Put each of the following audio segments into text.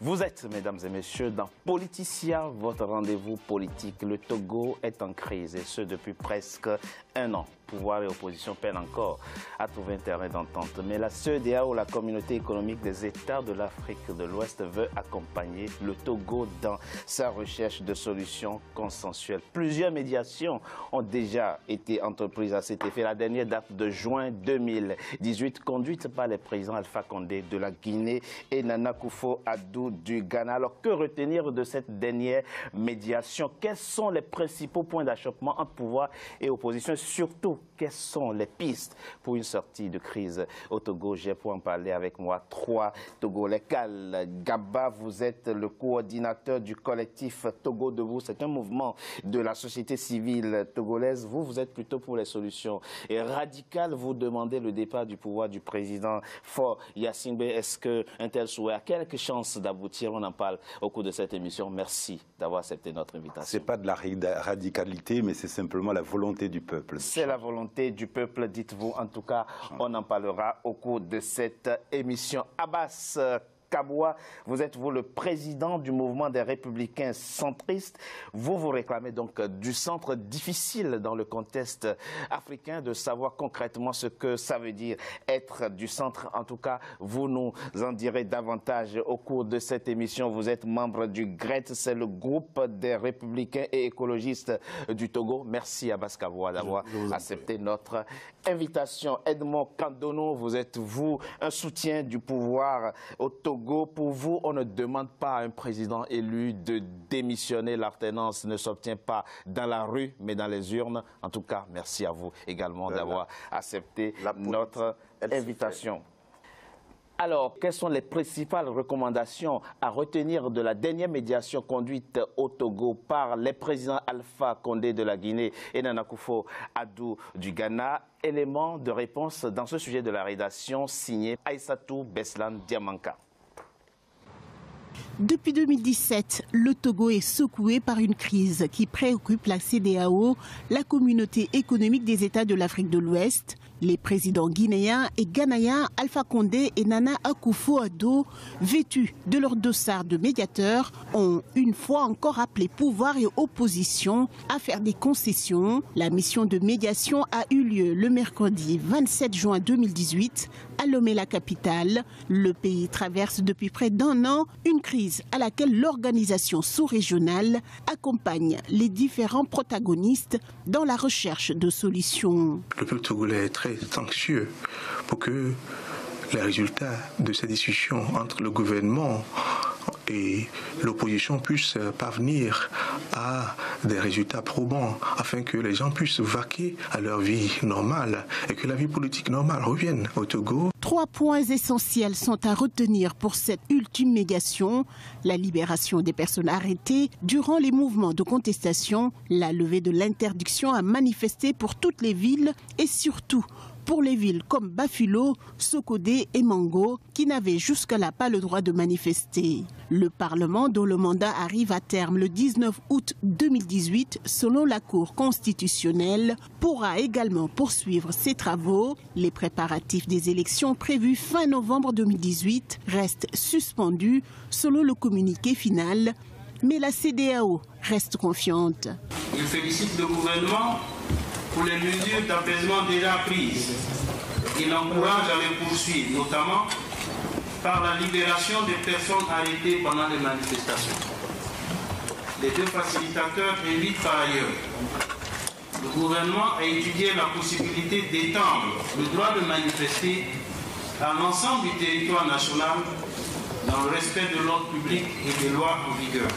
Vous êtes, mesdames et messieurs, dans Politicien, votre rendez-vous politique. Le Togo est en crise, et ce depuis presque un an. Pouvoir et opposition peinent encore à trouver un terrain d'entente. Mais la CEDEAO, la communauté économique des États de l'Afrique de l'Ouest, veut accompagner le Togo dans sa recherche de solutions consensuelles. Plusieurs médiations ont déjà été entreprises à cet effet. La dernière date de juin 2018, conduite par les présidents Alpha Condé de la Guinée et Nana Akufo-Addo du Ghana. Alors, que retenir de cette dernière médiation? Quels sont les principaux points d'achoppement entre pouvoir et opposition? Surtout, quelles sont les pistes pour une sortie de crise au Togo? J'ai pour en parler avec moi trois Togolais. Kal Gaba, vous êtes le coordinateur du collectif Togo Debout. C'est un mouvement de la société civile togolaise. Vous êtes plutôt pour les solutions. Et Radical, vous demandez le départ du pouvoir du président Faure Gnassingbé. Est-ce qu'un tel souhait a quelques chances d'aboutir? On en parle au cours de cette émission. Merci d'avoir accepté notre invitation. Ce n'est pas de la radicalité, mais c'est simplement la volonté du peuple. C'est la volonté du peuple, dites-vous. En tout cas, on en parlera au cours de cette émission. Abbas Kaboua, vous êtes le président du mouvement des Républicains centristes. Vous réclamez donc du centre. Difficile dans le contexte africain de savoir concrètement ce que ça veut dire être du centre. En tout cas, vous nous en direz davantage au cours de cette émission. Vous êtes membre du GRET, c'est le groupe des Républicains et écologistes du Togo. Merci Abbas Kaboua d'avoir accepté notre invitation. Edmond Kandono, vous êtes un soutien du pouvoir au Togo. Pour vous, on ne demande pas à un président élu de démissionner. L'alternance ne s'obtient pas dans la rue, mais dans les urnes. En tout cas, merci à vous également d'avoir accepté notre invitation. Alors, quelles sont les principales recommandations à retenir de la dernière médiation conduite au Togo par les présidents Alpha Condé de la Guinée et Nana Akufo-Addo du Ghana? Élément de réponse dans ce sujet de la rédaction signé Aïssatou Beslan Diamanka. Depuis 2017, le Togo est secoué par une crise qui préoccupe la CEDEAO, la communauté économique des États de l'Afrique de l'Ouest. Les présidents guinéens et ghanéens Alpha Condé et Nana Akufo-Addo, vêtus de leur dossard de médiateurs, ont une fois encore appelé pouvoir et opposition à faire des concessions. La mission de médiation a eu lieu le mercredi 27 juin 2018 à Lomé, la capitale. Le pays traverse depuis près d'un an une crise à laquelle l'organisation sous-régionale accompagne les différents protagonistes dans la recherche de solutions. Le peuple togolais est très anxieux pour que les résultats de ces discussions entre le gouvernement et l'opposition puissent parvenir à des résultats probants afin que les gens puissent vaquer à leur vie normale et que la vie politique normale revienne au Togo. 3 points essentiels sont à retenir pour cette ultime médiation: la libération des personnes arrêtées durant les mouvements de contestation, la levée de l'interdiction à manifester pour toutes les villes et surtout pour les villes comme Bafilo, Sokodé et Mango qui n'avaient jusque-là pas le droit de manifester. Le Parlement, dont le mandat arrive à terme le 19 août 2018 selon la Cour constitutionnelle, pourra également poursuivre ses travaux. Les préparatifs des élections prévues fin novembre 2018 restent suspendus selon le communiqué final, mais la CEDEAO reste confiante. Il félicite le gouvernement pour les mesures d'apaisement déjà prises. Il encourage à les poursuivre, notamment par la libération des personnes arrêtées pendant les manifestations. Les deux facilitateurs invitent par ailleurs le gouvernement à étudier la possibilité d'étendre le droit de manifester à l'ensemble du territoire national dans le respect de l'ordre public et des lois en vigueur,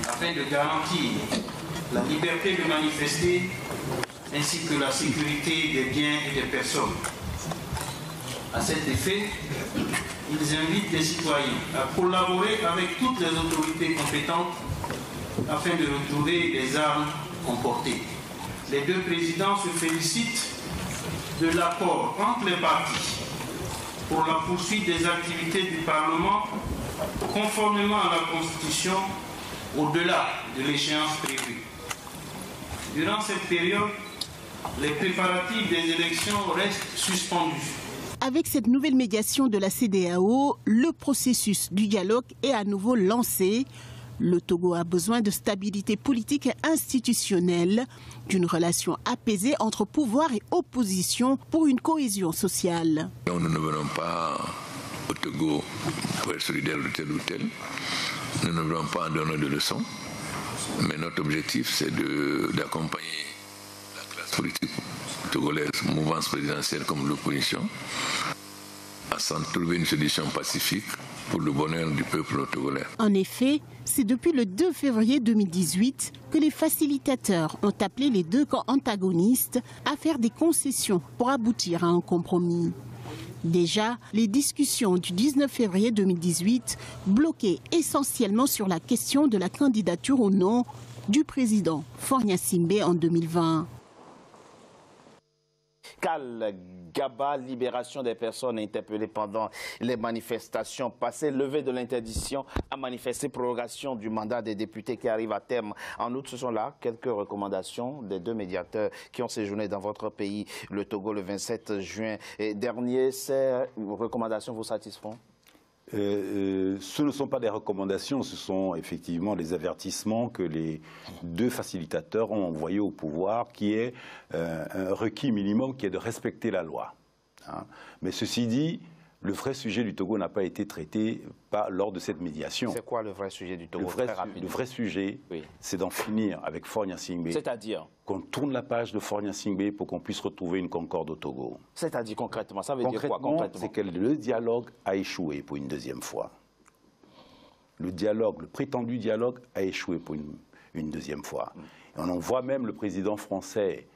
afin de garantir la liberté de manifester ainsi que la sécurité des biens et des personnes. À cet effet, ils invitent les citoyens à collaborer avec toutes les autorités compétentes afin de retrouver les armes emportées. Les deux présidents se félicitent de l'accord entre les partis pour la poursuite des activités du Parlement conformément à la Constitution au-delà de l'échéance prévue. Durant cette période, les préparatifs des élections restent suspendus. Avec cette nouvelle médiation de la CEDEAO, le processus du dialogue est à nouveau lancé. Le Togo a besoin de stabilité politique et institutionnelle, d'une relation apaisée entre pouvoir et opposition pour une cohésion sociale. Nous ne venons pas au Togo pour être solidaires de tel ou tel. Nous ne venons pas en donnant de leçons. Mais notre objectif, c'est d'accompagner la classe politique togolaise, mouvance présidentielle comme l'opposition, à s'en trouver une solution pacifique pour le bonheur du peuple togolais. En effet, c'est depuis le 2 février 2018 que les facilitateurs ont appelé les deux camps antagonistes à faire des concessions pour aboutir à un compromis. Déjà, les discussions du 19 février 2018 bloquaient essentiellement sur la question de la candidature ou non du président Faure-Gnassingbé en 2020. Cal Gaba, libération des personnes interpellées pendant les manifestations passées, levée de l'interdiction à manifester, prorogation du mandat des députés qui arrive à terme en août. Ce sont là quelques recommandations des deux médiateurs qui ont séjourné dans votre pays, le Togo, le 27 juin dernier. Ces recommandations vous satisfont ? Ce ne sont pas des recommandations, ce sont effectivement des avertissements que les deux facilitateurs ont envoyés au pouvoir, qui est un requis minimum, qui est de respecter la loi. Hein. Mais ceci dit, le vrai sujet du Togo n'a pas été traité lors de cette médiation. C'est quoi le vrai sujet du Togo? Le vrai sujet, oui, c'est d'en finir avec Faure-Gnassingbé. C'est-à-dire qu'on tourne la page de Faure-Gnassingbé pour qu'on puisse retrouver une concorde au Togo. C'est-à-dire concrètement, ça veut dire quoi concrètement? C'est que le dialogue a échoué pour une deuxième fois. Le dialogue, le prétendu dialogue a échoué pour une deuxième fois. Et on en voit même le président français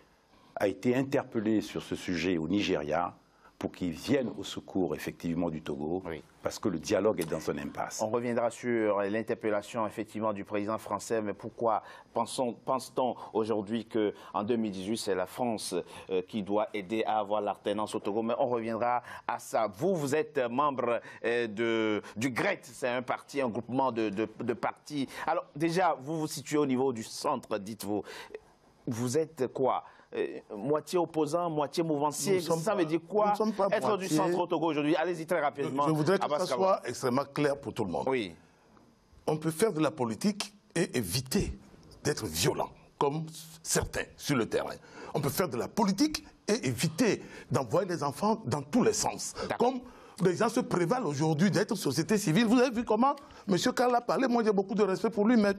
a été interpellé sur ce sujet au Nigeria pour qu'ils viennent au secours effectivement du Togo, oui, parce que le dialogue est dans une impasse. On reviendra sur l'interpellation effectivement du président français, mais pourquoi pense-t-on aujourd'hui qu'en 2018, c'est la France qui doit aider à avoir l'alternance au Togo? Mais on reviendra à ça. Vous êtes membre du GRET, c'est un parti, un groupement de partis. Alors déjà, vous vous situez au niveau du centre, dites-vous. Vous êtes quoi? Moitié opposant, moitié mouvancier, ça veut dire quoi être du centre au Togo aujourd'hui? Allez-y très rapidement. Je voudrais que ça soit extrêmement clair pour tout le monde. Oui. On peut faire de la politique et éviter d'être violent, comme certains sur le terrain. On peut faire de la politique et éviter d'envoyer les enfants dans tous les sens. Comme les gens se prévalent aujourd'hui d'être société civile. Vous avez vu comment M. Karl a parlé? Moi, j'ai beaucoup de respect pour lui, mais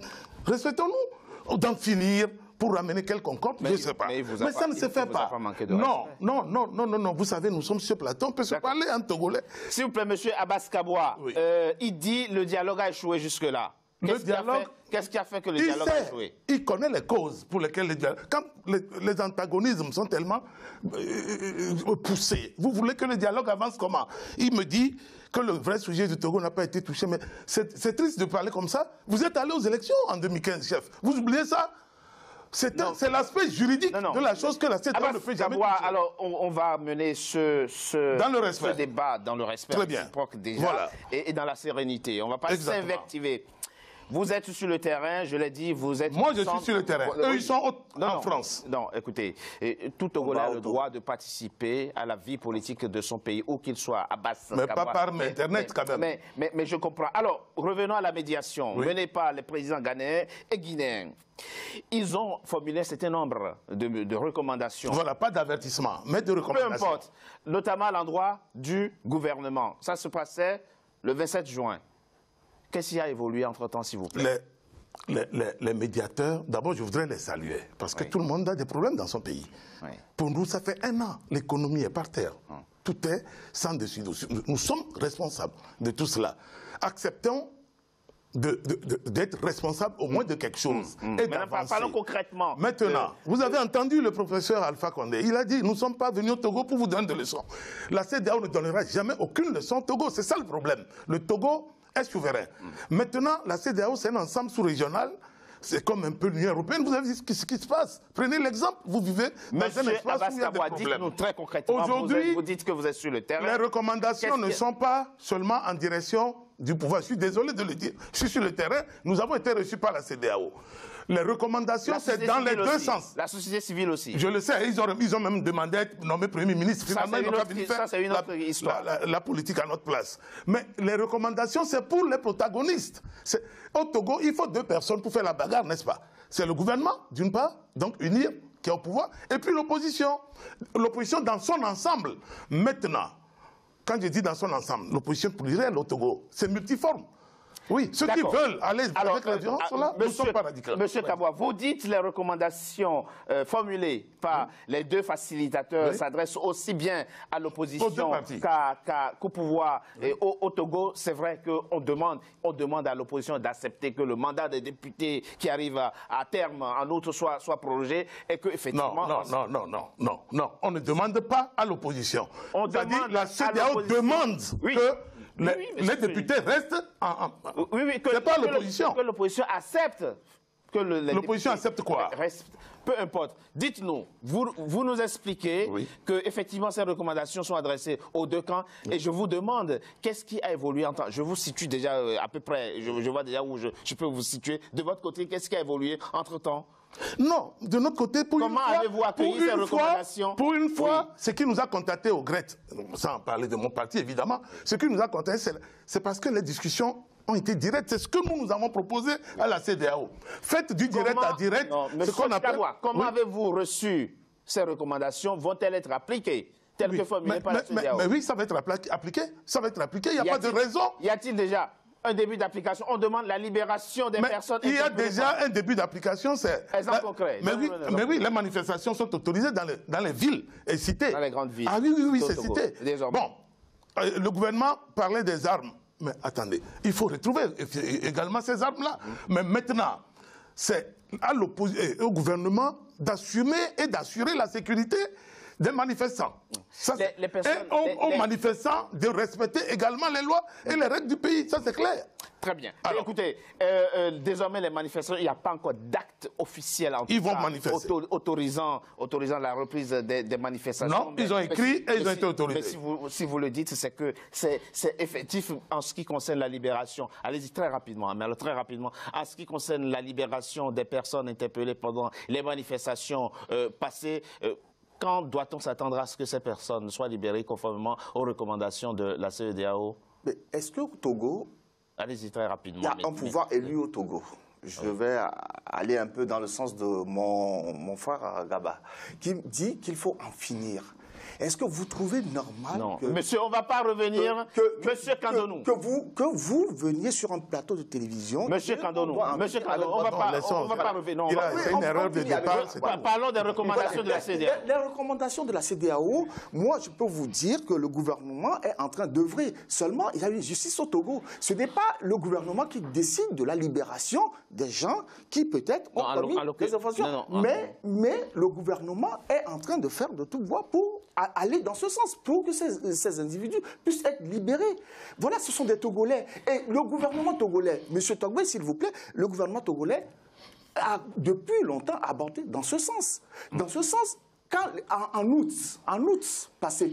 respectons-nous. D'en finir pour ramener quelle concorde, je ne sais pas. Mais ça ne se fait pas. Non. Vous savez, nous sommes sur plateau, on peut se parler en togolais. S'il vous plaît, M. Abbas Kabwa, oui, il dit que le dialogue a échoué jusque-là. Qu'est-ce qui a fait que le dialogue a échoué? Il connaît les causes pour lesquelles le dialogue... Quand les antagonismes sont tellement poussés, vous voulez que le dialogue avance comment? Il me dit que le vrai sujet du Togo n'a pas été touché, mais c'est triste de parler comme ça. Vous êtes allé aux élections en 2015, chef. Vous oubliez ça? C'est l'aspect juridique de la chose que la CEDEAO ne fait jamais. Alors, on va mener ce débat dans le respect réciproque déjà, voilà, et dans la sérénité. On ne va pas s'invectiver. Vous êtes sur le terrain, je l'ai dit, vous êtes... Moi, je suis sur le terrain. Eux, ils sont en France. Non, écoutez, tout Togolais a le droit de participer à la vie politique de son pays, où qu'il soit, à Basse. Mais pas par Internet, quand même. Mais je comprends. Alors, revenons à la médiation, menée par les présidents ghanéens et guinéens. Ils ont formulé un certain nombre de recommandations. Voilà, pas d'avertissement, mais de recommandations. Peu importe, notamment à l'endroit du gouvernement. Ça se passait le 27 juin. Qu'est-ce qui a évolué entre-temps, s'il vous plaît? Les médiateurs, d'abord, je voudrais les saluer, parce que tout le monde a des problèmes dans son pays. Oui. Pour nous, ça fait 1 an, l'économie est par terre. Tout est sans dessus-dessous. Nous sommes responsables de tout cela. Acceptons d'être responsables au moins de quelque chose. Et parlons concrètement. Maintenant, vous avez entendu le professeur Alpha Condé. Il a dit, nous ne sommes pas venus au Togo pour vous donner des leçons. La CEDEAO ne donnera jamais aucune leçon au Togo. C'est ça le problème. Le Togo est souverain. Maintenant, la CEDEAO, c'est un ensemble sous-régional. C'est comme un peu l'Union européenne. Vous avez vu ce qui se passe. Prenez l'exemple. Vous vivez dans un espace où il y a des problèmes. Dites-nous très concrètement. Aujourd'hui, vous dites que vous êtes sur le terrain. Les recommandations ne sont pas seulement en direction du pouvoir. Je suis désolé de le dire. Je suis sur le terrain. Nous avons été reçus par la CEDEAO. Les recommandations, c'est dans les deux sens. La société civile aussi. Je le sais, ils ont même demandé à être nommé Premier ministre. Finalement, ils n'ont pas voulu faire une autre histoire. La politique à notre place. Mais les recommandations, c'est pour les protagonistes. Au Togo, il faut 2 personnes pour faire la bagarre, n'est-ce pas? C'est le gouvernement, d'une part, donc unir, qui est au pouvoir, et puis l'opposition. L'opposition dans son ensemble. Maintenant, quand je dis dans son ensemble, l'opposition plurielle au Togo, c'est multiforme. Oui, ceux qui veulent aller avec la violence, là, ne sont pas radicaux. Monsieur Kaboua, vous dites les recommandations formulées par les 2 facilitateurs s'adressent aussi bien à l'opposition qu'au pouvoir. Et au Togo, c'est vrai qu'on demande à l'opposition d'accepter que le mandat des députés qui arrive à terme, en outre, soit prolongé et que effectivement... Non, on ne demande pas à l'opposition. C'est-à-dire la CEDEAO demande que... les députés restent c'est pas l'opposition. Que l'opposition accepte. L'opposition accepte quoi? Peu importe. Dites-nous, vous nous expliquez que effectivement ces recommandations sont adressées aux 2 camps et je vous demande qu'est-ce qui a évolué en temps. Je vous situe déjà à peu près, je vois déjà où je peux vous situer. De votre côté, qu'est-ce qui a évolué entre-temps? Non, de notre côté, comment avez-vous accueilli ces recommandations? Pour une fois, ce qui nous a contacté au GRET, sans parler de mon parti évidemment, ce qui nous a contacté, c'est parce que les discussions ont été directes. C'est ce que nous avons proposé à la CEDEAO. Faites du direct à direct. Ce qu'on appelle... Comment avez-vous reçu ces recommandations? Vont-elles être appliquées telles que formulées par la CEDEAO? Mais oui, ça va être appliqué. Ça va être appliqué. Il n'y a pas de raison. Y a-t-il déjà un début d'application? On demande la libération des personnes. Il y a déjà un début d'application. Exemple concret. Mais oui, les manifestations sont autorisées dans les villes et cités. Dans les grandes villes. Ah oui, c'est cité. Bon, le gouvernement parlait des armes. Mais attendez, il faut retrouver également ces armes-là. Mais maintenant, c'est au gouvernement d'assumer et d'assurer la sécurité des manifestants. Aux manifestants de respecter également les lois et les règles du pays. Ça, c'est clair. Très bien. Alors, écoutez, désormais, les manifestants, il n'y a pas encore d'acte officiel autorisant la reprise des manifestations. Non, ils ont écrit et ils ont été autorisés. Mais si vous le dites, c'est que c'est effectif en ce qui concerne la libération. Allez-y très rapidement, mais alors très rapidement. En ce qui concerne la libération des personnes interpellées pendant les manifestations passées, quand doit-on s'attendre à ce que ces personnes soient libérées conformément aux recommandations de la CEDEAO? Mais est-ce qu'au Togo, allez-y très rapidement. Il y a un pouvoir élu au Togo? Je vais aller un peu dans le sens de mon frère Gaba, qui dit qu'il faut en finir. Est-ce que vous trouvez normal que... Monsieur, on ne va pas revenir. Monsieur Kandonou. Que vous veniez sur un plateau de télévision... Monsieur Kandonou, on ne va pas revenir. C'est une erreur de départ. Parlons des recommandations de la CEDEAO. Les recommandations de la CEDEAO, moi, je peux vous dire que le gouvernement est en train d'œuvrer. Seulement, il y a une justice au Togo. Ce n'est pas le gouvernement qui décide de la libération des gens qui, peut-être, ont commis des infractions. Mais le gouvernement est en train de faire de tout bois pour aller dans ce sens, pour que ces individus puissent être libérés. Voilà, ce sont des Togolais. Et le gouvernement togolais, M. Togbe, s'il vous plaît, le gouvernement togolais a depuis longtemps abordé dans ce sens. Dans ce sens, quand, en août passé,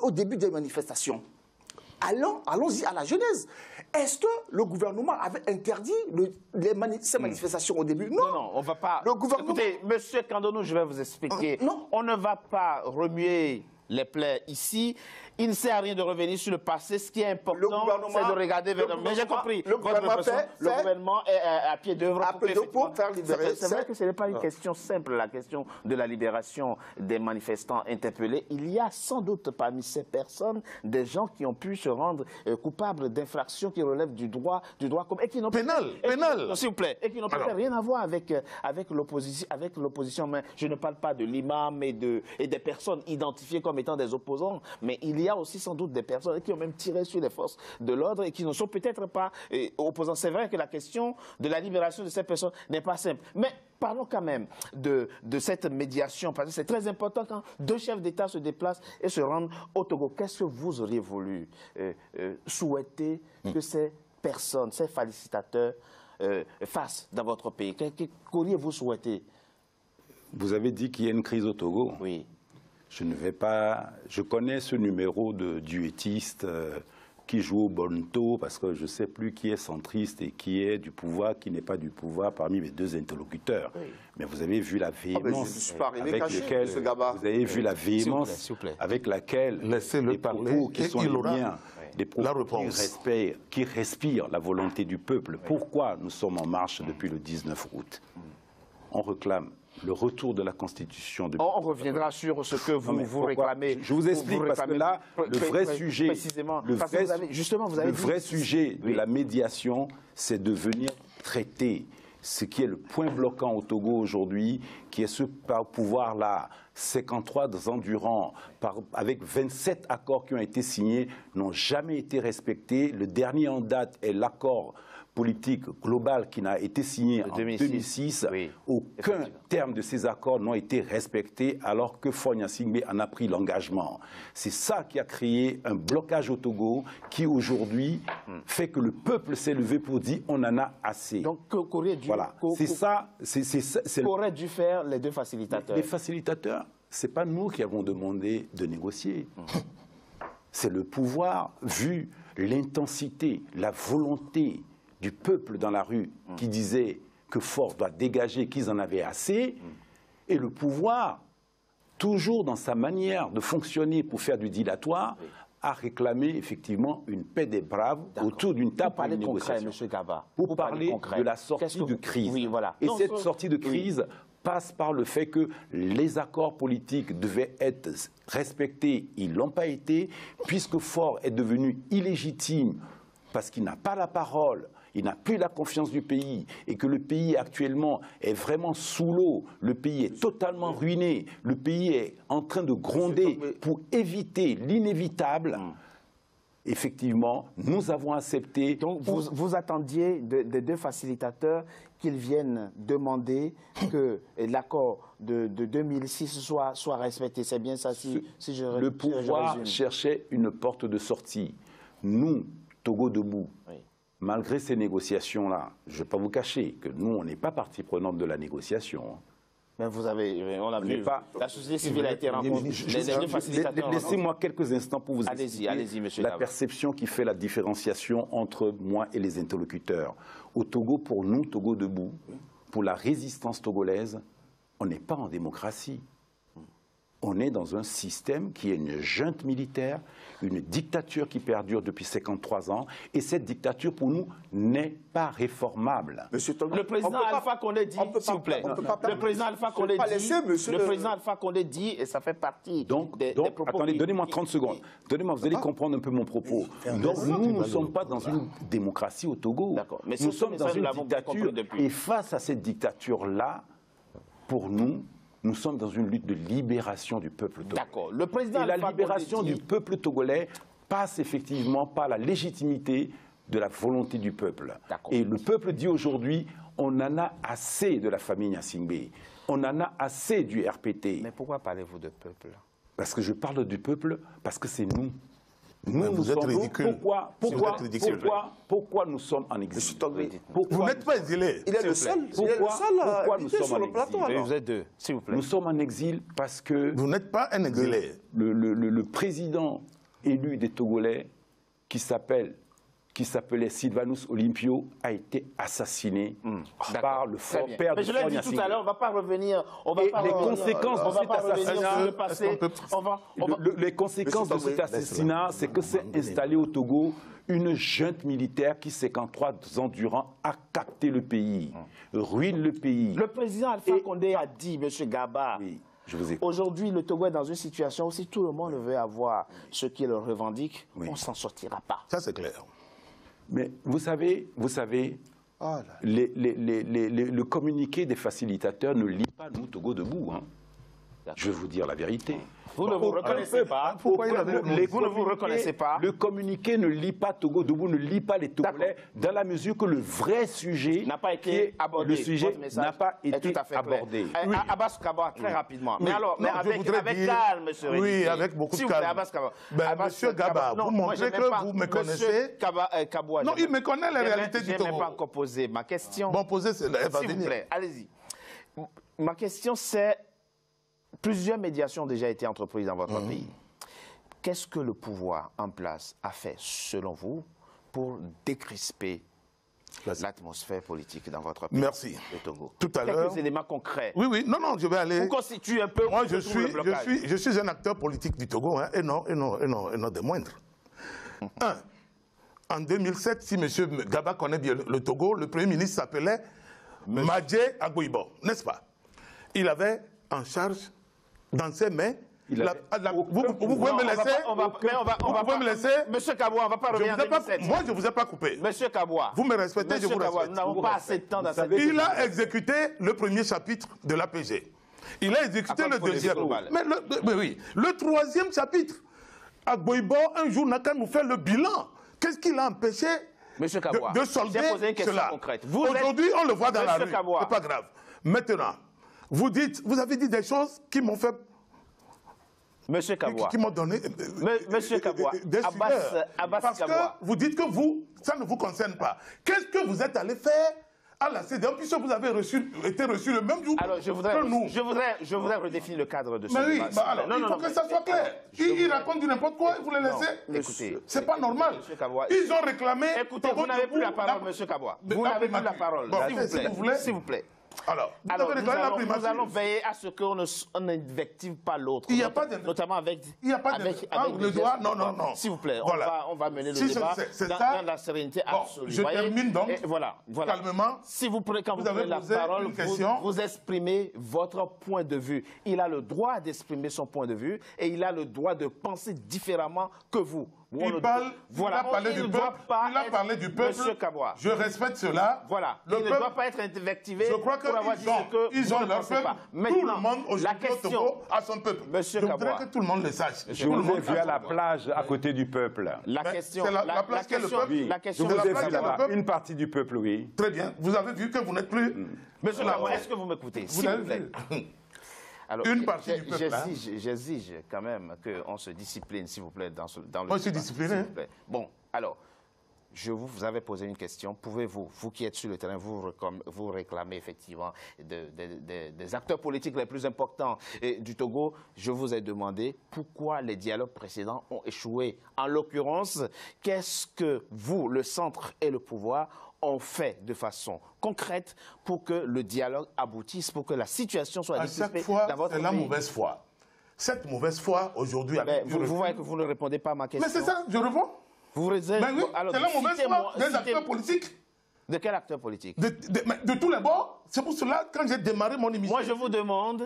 au début des manifestations, allons-y à la genèse. Est-ce que le gouvernement avait interdit ces manifestations au début? Non, on ne va pas... Écoutez, monsieur Kandonou, je vais vous expliquer. On ne va pas remuer les plaies ici. Il ne sert à rien de revenir sur le passé. Ce qui est important, c'est de regarder vers le... Mais j'ai compris. Le gouvernement est à pied d'œuvre pour faire libérer. C'est vrai que ce n'est pas une question simple, la question de la libération des manifestants interpellés. Il y a sans doute parmi ces personnes des gens qui ont pu se rendre coupables d'infractions qui relèvent du droit commun et qui n'ont pénal, s'il vous plaît, et qui n'ont peut-être rien à voir avec l'opposition. Mais je ne parle pas de l'imam et des personnes identifiées comme étant des opposants, mais il y a aussi sans doute des personnes qui ont même tiré sur les forces de l'ordre et qui ne sont peut-être pas opposants. C'est vrai que la question de la libération de ces personnes n'est pas simple. Mais parlons quand même de cette médiation, parce que c'est très important quand 2 chefs d'État se déplacent et se rendent au Togo. Qu'est-ce que vous auriez voulu souhaiter que ces personnes, ces facilitateurs fassent dans votre pays? Qu'auriez-vous souhaité? Vous avez dit qu'il y a une crise au Togo. Oui. Je ne vais pas... Je connais ce numéro de duettiste qui joue au bonneto, parce que je ne sais plus qui est centriste et qui est du pouvoir, qui n'est pas du pouvoir parmi mes deux interlocuteurs. Oui. Mais vous avez vu la véhémence avec laquelle vous avez vu la véhémence avec laquelle les propos qui sont les miens, des propos qui respirent la volonté du peuple. Pourquoi nous sommes en marche depuis le 19 août? On réclame le retour de la Constitution. On reviendra sur ce que vous réclamez. Je vous explique, parce que là, le vrai sujet, le vrai sujet de la médiation, c'est de venir traiter ce qui est le point bloquant au Togo aujourd'hui, qui est ce pouvoir-là, 53 ans durant, avec 27 accords qui ont été signés, n'ont jamais été respectés. Le dernier en date est l'accord politique global qui n'a été signé en 2006. Oui, aucun terme de ces accords n'ont été respectés alors que Faure Gnassingbé en a pris l'engagement. C'est ça qui a créé un blocage au Togo qui aujourd'hui fait que le peuple s'est levé pour dire on en a assez. Donc qu'aurait dû, voilà. C'est ça. Qu'auraient dû faire les deux facilitateurs? Les facilitateurs, ce n'est pas nous qui avons demandé de négocier. C'est le pouvoir, vu l'intensité, la volonté du peuple dans la rue qui disait que Faure doit dégager, qu'ils en avaient assez, et le pouvoir, toujours dans sa manière de fonctionner pour faire du dilatoire, a réclamé effectivement une paix des braves autour d'une table de négociation. Pour parler de la sortie de crise. Oui, voilà. Et cette sortie de crise passe par le fait que les accords politiques devaient être respectés. Ils ne l'ont pas été, puisque Faure est devenu illégitime parce qu'il n'a pas la parole, il n'a plus la confiance du pays et que le pays actuellement est vraiment sous l'eau, le pays est totalement ruiné, le pays est en train de gronder pour éviter l'inévitable. Effectivement, nous avons accepté. Donc vous attendiez des deux facilitateurs qu'ils viennent demander que l'accord de 2006 soit respecté. C'est bien ça si je résume. Le pouvoir cherchait une porte de sortie. Nous, Togo Debout, malgré ces négociations-là, je ne vais pas vous cacher que nous, on n'est pas partie prenante de la négociation. Mais on a vu, la société civile a été rencontrée. Laissez-moi quelques instants pour vous expliquer monsieur la perception qui fait la différenciation entre moi et les interlocuteurs. Au Togo, pour nous, Togo Debout, pour la résistance togolaise, on n'est pas en démocratie. On est dans un système qui est une junte militaire, une dictature qui perdure depuis 53 ans, et cette dictature, pour nous, n'est pas réformable. Monsieur Togo, le président Alpha Condé dit, s'il vous plaît, le président Alpha Condé dit, le président Alpha Condé dit, et ça fait partie des propos. Attendez, donnez-moi 30 secondes. Donnez-moi, vous allez comprendre un peu mon propos. Donc, nous ne sommes pas dans une démocratie au Togo. Nous sommes dans une dictature, et face à cette dictature-là, pour nous, nous sommes dans une lutte de libération du peuple togolais. D'accord. Le président et la libération du peuple togolais passe effectivement par la légitimité de la volonté du peuple. Et le peuple dit aujourd'hui, on en a assez de la famille Gnassingbé, on en a assez du RPT. Mais pourquoi parlez-vous de peuple? Parce que je parle du peuple, parce que c'est nous. Vous êtes ridicule. Pourquoi nous sommes en exil? Vous n'êtes pas exilé. Il est le seul. Pourquoi nous sommes en exil? Vous êtes deux, s'il vous plaît. Nous sommes en exil parce que... Vous n'êtes pas un exilé. Le président élu des Togolais, qui s'appelait Sylvanus Olympio, a été assaisiné par le fort père de Faure Gnassingbé. Mais je l'ai dit tout à l'heure, on ne va pas revenir. Les conséquences de cet assassinat, les conséquences de cet assassinat, c'est que c'est installé au Togo une junte militaire qui, 53 ans durant, a capté le pays, ruine le pays. Le président Alpha Condé a dit, M. Gaba, oui. Aujourd'hui, le Togo est dans une situation où si tout le monde veut avoir ce qu'il revendique, on ne s'en sortira pas. Ça, c'est clair. Mais vous savez, le communiqué des facilitateurs ne lit pas nous, Togo Debout. Hein. Je vais vous dire la vérité. Vous ne vous reconnaissez pas. Vous ne vous reconnaissez pas. Le communiqué ne lit pas Togo Debout, ne lit pas les Togolais, dans la mesure que le vrai sujet n'a pas été abordé. Le sujet n'a pas été abordé. Abbas Kaba, très rapidement. Mais alors, avec calme, monsieur Rédité. Oui, avec beaucoup de calme. Monsieur Gaba, vous montrez que vous me connaissez. Non, il me connaît la réalité du Togo. Je n'ai pas encore posé ma question. Bon, posez, s'il vous plaît, allez-y. Ma question, c'est... Plusieurs médiations ont déjà été entreprises dans votre pays. Qu'est-ce que le pouvoir en place a fait, selon vous, pour décrisper l'atmosphère politique dans votre pays, le Togo? Tout à l'heure. Quelques éléments concrets. Oui, non, je vais aller... Vous constituez un peu... Moi, je suis un acteur politique du Togo, hein, et non des moindres. En 2007, si M. Gaba connaît bien le Togo, le Premier ministre s'appelait Madje Agboibo, n'est-ce pas? Il avait en charge, dans ses mains, vous pouvez me laisser? Vous pouvez me laisser? Monsieur Kabwa, on ne va pas revenir en 2007. Moi, je ne vous ai pas coupé. Monsieur Kabwa. Vous me respectez, je vous respecte. Nous n'avons pas assez de temps dans cette... Il a exécuté le premier chapitre de l'APG. Il a exécuté le deuxième. Mais oui, le troisième chapitre. Agboibo, un jour, n'a qu'à nous faire le bilan. Qu'est-ce qui l'a empêché de solder cela? Aujourd'hui, on le voit dans la rue. C'est pas grave. Maintenant, vous avez dit des choses qui m'ont fait... Monsieur Kabwa. Qui m'ont donné Monsieur Kabwa, Abbas parce Kabwa. que vous dites que ça ne vous concerne pas. Qu'est-ce que vous êtes allé faire à la CEDEAO, puisque vous avez été reçu le même jour que nous? Je voudrais redéfinir le cadre de ce débat. Mais oui, alors, il faut que ça soit clair. Il raconte du n'importe quoi et vous le laissez. Écoutez, c'est pas normal. Ils ont réclamé... Écoutez, vous n'avez plus la parole, monsieur Kabwa. Vous n'avez plus la parole. S'il vous plaît. Alors, nous allons veiller à ce qu'on n'invective pas l'autre. Il n'y a pas de... Notamment avec... Il n'y a pas de... le droit, non. S'il vous plaît, voilà. on va mener le débat dans la sérénité absolue. Je termine donc, voilà. calmement. Si vous prenez, quand vous prenez la parole, vous exprimez votre point de vue. Il a le droit d'exprimer son point de vue et il a le droit de penser différemment que vous. Il a parlé du peuple. Monsieur Kabwa. Je respecte cela. Voilà. Il ne doit pas être invectivé. Je crois qu'ils ont leur peuple. Tout le monde aujourd'hui au Togo a son peuple. Monsieur Kabwa. Je voudrais que tout le monde le sache. Je vous ai vu à la plage à côté du peuple. La question. C'est la plage qui est le peuple. Je vous ai vu là-bas. Une partie du peuple, oui. Très bien. Vous avez vu que vous n'êtes plus. Monsieur Kabwa, est-ce que vous m'écoutez? Vous l'avez vu. Alors, une partie du peuple. J'exige quand même qu'on se discipline, s'il vous plaît, dans le Moi, je suis discipliné. Bon, alors, vous avez posé une question. Pouvez-vous, vous qui êtes sur le terrain, vous réclamer effectivement des acteurs politiques les plus importants du Togo? Je vous ai demandé pourquoi les dialogues précédents ont échoué. En l'occurrence, qu'est-ce que vous, le centre et le pouvoir, ont fait de façon concrète pour que le dialogue aboutisse, pour que la situation soit dispensée dans votre pays? C'est la mauvaise foi. Cette mauvaise foi, aujourd'hui... Vous voyez que vous ne répondez pas à ma question. Mais c'est ça, je réponds. Vous oui, c'est la mauvaise foi des acteurs politiques. De quel acteur politique? De tous les bords. C'est pour cela, quand j'ai démarré mon émission... Moi, je vous demande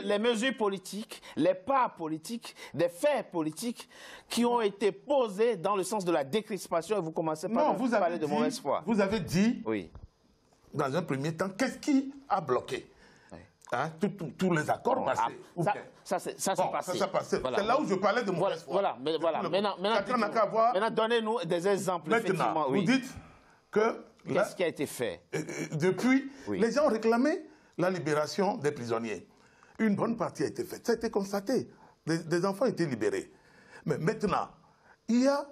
les mesures politiques, les pas politiques, des faits politiques qui ont été posés dans le sens de la décrispation et vous commencez par parler de mauvaise foi. Vous avez dit, oui, dans un premier temps, qu'est-ce qui a bloqué tous les accords passés. Ça c'est passé. Voilà. C'est là où je parlais de mauvaise foi. Maintenant, donnez-nous des exemples. Maintenant, vous dites que... Qu'est-ce qui a été fait? Depuis, les gens ont réclamé la libération des prisonniers. Une bonne partie a été faite. Ça a été constaté. Des enfants ont été libérés. Mais maintenant, il y a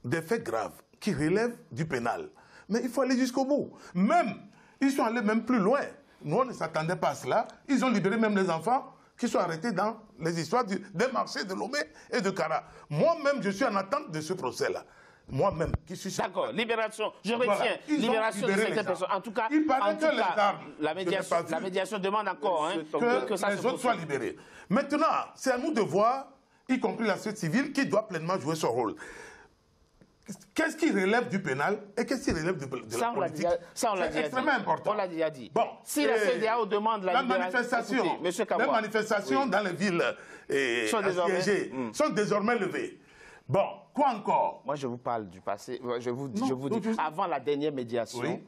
des faits graves qui relèvent du pénal. Mais il faut aller jusqu'au bout. Ils sont allés même plus loin. Nous, on ne s'attendait pas à cela. Ils ont libéré même les enfants qui sont arrêtés dans les histoires des marchés de Lomé et de Kara. Moi-même, je suis en attente de ce procès-là. Moi-même, qui suis... D'accord, libération, je retiens, libération de certaines personnes. En tout cas, la médiation demande encore que ça les autres soient libérés. Maintenant, c'est à nous de voir, y compris la société civile, qui doit pleinement jouer son rôle. Qu'est-ce qui relève du pénal et qu'est-ce qui relève de la politique? Ça, on l'a déjà dit. C'est extrêmement important. On l'a déjà dit. Bon, si la CEDEAO demande la libération... Les manifestations dans les villes assiégées sont désormais levées. Bon, quoi encore? Moi, je vous parle du passé. Je vous dis, avant la dernière médiation,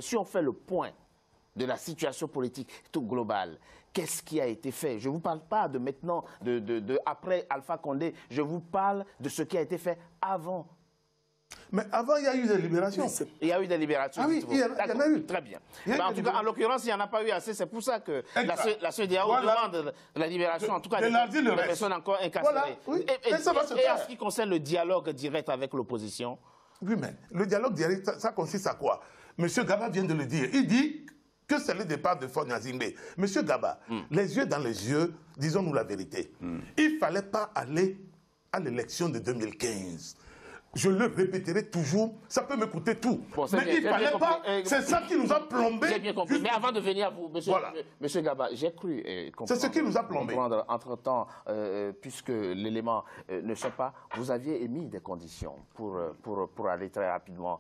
si on fait le point de la situation politique tout globale, qu'est-ce qui a été fait? Je ne vous parle pas de maintenant, après Alpha Condé. Je vous parle de ce qui a été fait avant. Mais avant, il y a eu des libérations. Il y a eu des libérations. Ah oui, il y en a eu. Très bien. Mais en tout cas, en l'occurrence, il n'y en a pas eu assez. C'est pour ça que la CEDEAO demande la libération, en tout cas, des personnes encore incarcérées. Voilà, oui. Et en ce qui concerne le dialogue direct avec l'opposition? Oui, mais le dialogue direct, ça consiste à quoi? Monsieur Gaba vient de le dire. Il dit que c'est le départ de Faure Gnassingbé. Monsieur Gaba, les yeux dans les yeux, disons-nous la vérité. Il ne fallait pas aller à l'élection de 2015. Je le répéterai toujours, ça peut me coûter tout. Bon, mais il ne fallait pas, c'est ça qui nous a plombé. J'ai bien compris. Mais avant de venir à vous, monsieur Gaba, j'ai cru comprendre. C'est ce qui nous a plombé. Entre-temps, puisque l'élément ne sait pas, vous aviez émis des conditions pour aller très rapidement,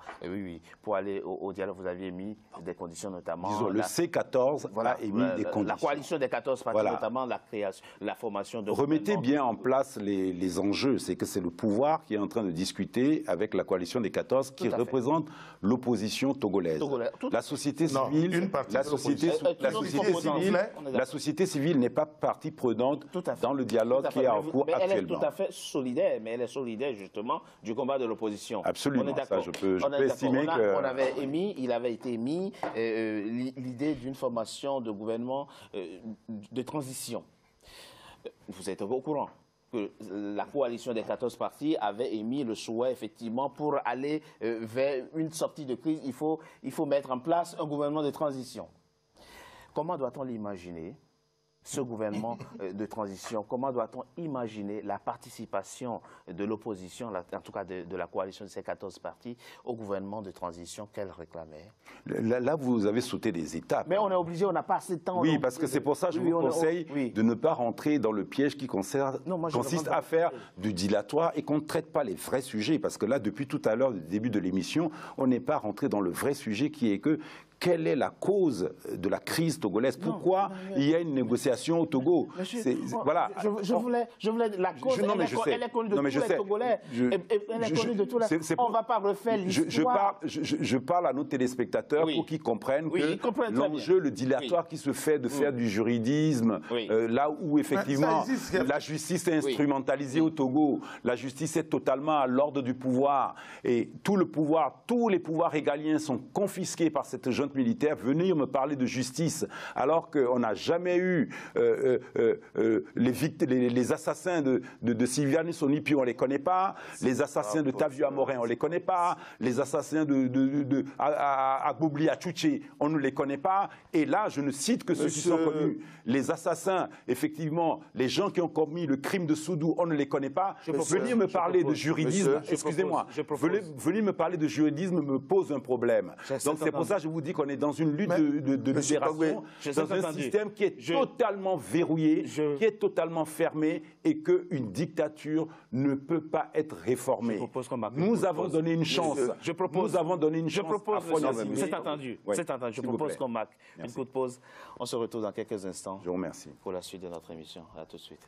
pour aller au dialogue, vous aviez émis des conditions notamment... Disons, le C14 a émis des conditions. La coalition des 14 partis, notamment la formation de... Remettez bien en place les enjeux, c'est que c'est le pouvoir qui est en train de discuter avec la coalition des 14 qui représente l'opposition togolaise. La société civile, la société civile n'est pas partie prenante dans le dialogue qui est en cours actuellement. Elle est tout à fait solidaire, mais elle est solidaire justement du combat de l'opposition. Absolument, ça je peux estimer que... Il avait été émis l'idée d'une formation de gouvernement de transition. Vous êtes au courant que la coalition des 14 partis avait émis le souhait, effectivement, pour aller vers une sortie de crise, il faut mettre en place un gouvernement de transition. Comment doit-on l'imaginer, ce gouvernement de transition? Comment doit-on imaginer la participation de l'opposition, en tout cas de la coalition de ces 14 partis, au gouvernement de transition qu'elle réclamait? Là, vous avez sauté des étapes. Mais on est obligé, on n'a pas assez de temps. Oui, parce que c'est pour ça que je vous conseille de ne pas rentrer dans le piège qui consiste à faire du dilatoire et qu'on ne traite pas les vrais sujets. Parce que là, depuis tout à l'heure, le début de l'émission, on n'est pas rentré dans le vrai sujet qui est que quelle est la cause de la crise togolaise? Pourquoi il y a une négociation au Togo? Voilà. Je voulais la cause, elle est connue de tous les Togolais. Elle est connue de tous les... On ne va pas refaire l'histoire. Je parle à nos téléspectateurs pour qu'ils comprennent que l'enjeu, le dilatoire qui se fait de faire du juridisme, là où effectivement la justice est instrumentalisée au Togo, la justice est totalement à l'ordre du pouvoir et tous les pouvoirs régaliens sont confisqués par cette junte militaire, venir me parler de justice alors qu'on n'a jamais eu les assassins de Sylviane Sonipi, on ne les connaît pas, les assassins de Tavio Amorin, on ne les connaît pas, les assassins de Agboubli Achouché, on ne les connaît pas, et là je ne cite que ceux qui sont connus. Les assassins, effectivement, les gens qui ont commis le crime de Soudou, on ne les connaît pas. Venir me parler de juridisme, excusez-moi, venir me parler de juridisme me pose un problème. Donc c'est pour ça que je vous dis qu'on est dans une lutte de libération, dans un système qui est totalement verrouillé, qui est totalement fermé et qu'une dictature ne peut pas être réformée. Nous avons donné une chance. Nous avons donné une chance à Fonia-Sime. C'est entendu. C'est entendu. Je propose qu'on marque une courte pause. On se retrouve dans quelques instants. Je vous remercie. Pour la suite de notre émission. À tout de suite.